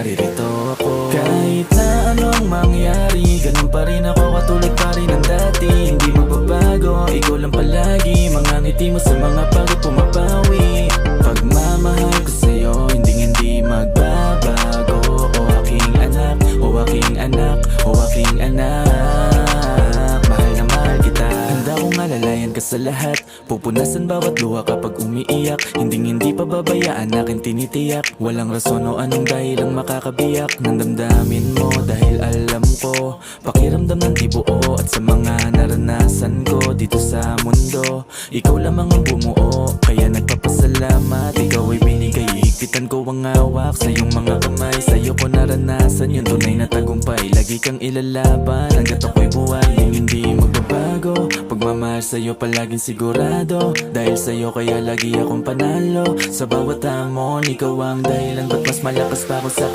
Naririto ako kahit na anong mangyari, ganun pa rin ako, katulad pa rin ng dati. Hindi magbabago, ikaw lang palagi. Mga ngiti mo sa mga pagod pumapawi. Pagmamahal ko sa'yo, hindi magbabago. O aking anak, o aking anak, o aking anak, mahal na mahal kita. Handa kong alalayan ka sa lahat, pupunasan bawat luha kapag umiiyak. Hindi pababayaan, akin tinitiyak. Walang rason o anong dahilang makakabiyak ng damdamin mo, dahil alam ko pakiramdam ng di buo. At sa mga naranasan ko dito sa mundo, ikaw lamang ang bumuo. Kaya nagpapasalamat, ikaw ay binigay. Higpitan ko ang hawak sa iyong mga kamay. Sa'yo ko naranasan yung tunay na tagumpay. Lagi kang ilalaban hanggat ako'y buhay. Hindi magbabago, pagmamahal sa'yo palaging sigurado. Dahil sa'yo kaya lagi akong panalo. Sa bawat hamon, ikaw ang dahilan ba't mas malakas pa ako sa